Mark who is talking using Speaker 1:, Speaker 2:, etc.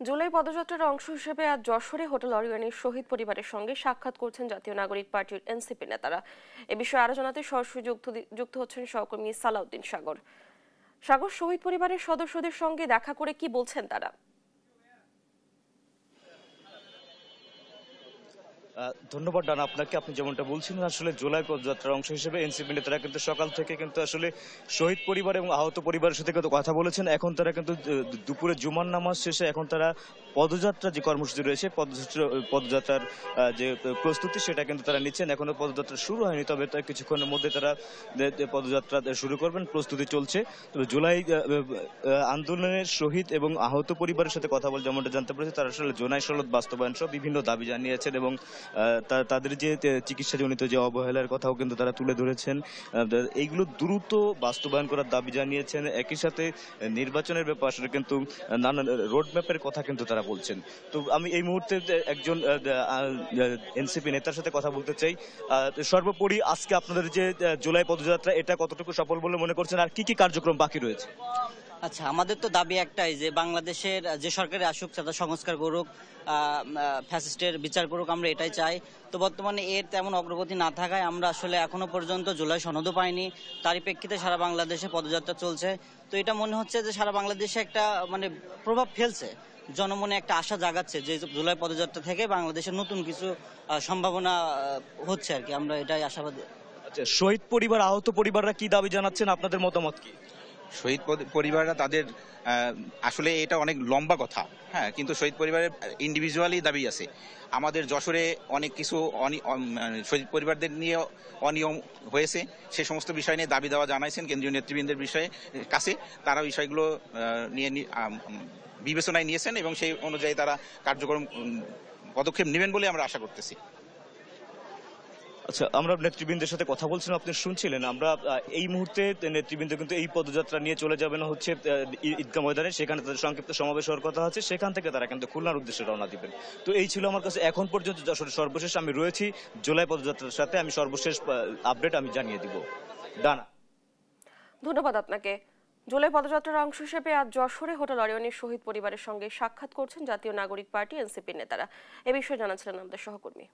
Speaker 1: জুলাই পদযাত্রার অংশ হিসেবে আজ যশোরে হোটেল অরিয়নের শহীদ পরিবারের সঙ্গে সাক্ষাৎ করছেন জাতীয় নাগরিক পার্টির এনসিপি নেতারা। এ বিষয়ে আলোচনাতে সরাসরি যুক্ত হচ্ছেন সহকর্মী সালাউদ্দিন সাগর। শহীদ পরিবারের সদস্যদের সঙ্গে দেখা করে কি বলছেন তারা?
Speaker 2: ধন্যবাদ ডানা আপনাকে। আপনি যেমনটা বলছিলেন, আসলে জুলাই পদযাত্রার অংশ হিসেবে এনসিপি নেতারা কিন্তু সকাল থেকে কিন্তু আসলে শহীদ পরিবার এবং আহত পরিবারের সাথে কিন্তু কথা বলেছেন। এখন তারা কিন্তু দুপুরে জুমার নামাজ শেষে এখন তারা পদযাত্রা যে কর্মসূচি রয়েছে পদযাত্রার যে প্রস্তুতি সেটা কিন্তু তারা নিচ্ছেন। এখনো পদযাত্রা শুরু হয়নি, তবে কিছুক্ষণের মধ্যে তারা পদযাত্রা শুরু করবেন। প্রস্তুতি চলছে। তবে জুলাই আন্দোলনের শহীদ এবং আহত পরিবারের সাথে কথা বলে যেমনটা জানতে পেরেছি, তারা আসলে জোনাই সনদ বাস্তবায়ন সহ বিভিন্ন দাবি জানিয়েছেন এবং তাদের যে চিকিৎসাজনিত যে অবহেলার কথাও কিন্তু তারা তুলে ধরেছেন। এইগুলো দ্রুত বাস্তবায়ন করার দাবি জানিয়েছেন। একই সাথে নির্বাচনের ব্যাপারে কিন্তু নানান রোডম্যাপের কথা কিন্তু তারা বলছেন। তো আমি এই মুহূর্তে একজন এনসিপি নেতার সাথে কথা বলতে চাই। সর্বোপরি আজকে আপনাদের যে জুলাই পদযাত্রা, এটা কতটুকু সফল বলে মনে করছেন, আর কি কি কার্যক্রম বাকি রয়েছে?
Speaker 3: আচ্ছা, আমাদের তো দাবি একটাই যে বাংলাদেশের যে সরকারে আসুক তাদের সংস্কার করুক, ফ্যাসিস্টের বিচার করুক, আমরা এটাই চাই। তো বর্তমানে এর তেমন অগ্রগতি না থাকায় আমরা আসলে এখনো পর্যন্ত জুলাই সনদও পাইনি। তারই প্রেক্ষিতে সারা বাংলাদেশে পদযাত্রা চলছে। তো এটা মনে হচ্ছে যে সারা বাংলাদেশে একটা প্রভাব ফেলছে, জনমনে একটা আশা জাগাচ্ছে যে জুলাই পদযাত্রা থেকে বাংলাদেশের নতুন কিছু সম্ভাবনা হচ্ছে আর কি। আমরা এটাই আশাবাদী।
Speaker 2: আচ্ছা, শহীদ পরিবার আহত পরিবাররা কি দাবি জানাচ্ছেন, আপনাদের মতামত কি?
Speaker 4: শহীদ পরিবাররা তাদের আসলে এটা অনেক লম্বা কথা, হ্যাঁ, কিন্তু শহীদ পরিবারের ইন্ডিভিজুয়ালি দাবি আছে। আমাদের যশোরে অনেক কিছু শহীদ পরিবারদের নিয়ে অনিয়ম হয়েছে, সে সমস্ত বিষয় নিয়ে দাবি দেওয়া জানাইছেন কেন্দ্রীয় নেতৃবৃন্দের কাছে। তারা বিষয়গুলো নিয়ে বিবেচনায় নিয়েছেন এবং সেই অনুযায়ী তারা কার্যক্রম পদক্ষেপ নেবেন বলে আমরা আশা করতেছি।
Speaker 2: আচ্ছা, আমরা নেতৃবৃন্দের সাথে কথা বলছিলাম, আপনি শুনছিলেন। আমরা এই মুহূর্তে নেতৃবৃন্দ কিন্তু এই পদযাত্রা নিয়ে চলে যাবেন হচ্ছে ঈদগাহ ময়দানে। সেখানে তাদের সংক্ষিপ্ত সমাবেশ হওয়ার কথা আছে। সেখান থেকে তারা কিন্তু খুলনার উদ্দেশ্যে রওনা দিবেন। তো এই ছিল আমার কাছে এখন পর্যন্ত যশোরের সর্বশেষ। আমি রয়েছি জুলাই পদযাত্রার সাথে। আমি সর্বশেষ আপডেট আমি জানিয়ে দিব। ডানা,
Speaker 1: ধন্যবাদ আপনাকে। জুলাই পদযাত্রার অংশ হিসেবে আজ যশোরে হোটেল অরিয়নের শহীদ পরিবারের সঙ্গে সাক্ষাৎ করছেন জাতীয় নাগরিক পার্টি এনসিপি নেতারা। এ বিষয়ে জানাচ্ছিলেন আমাদের সহকর্মী।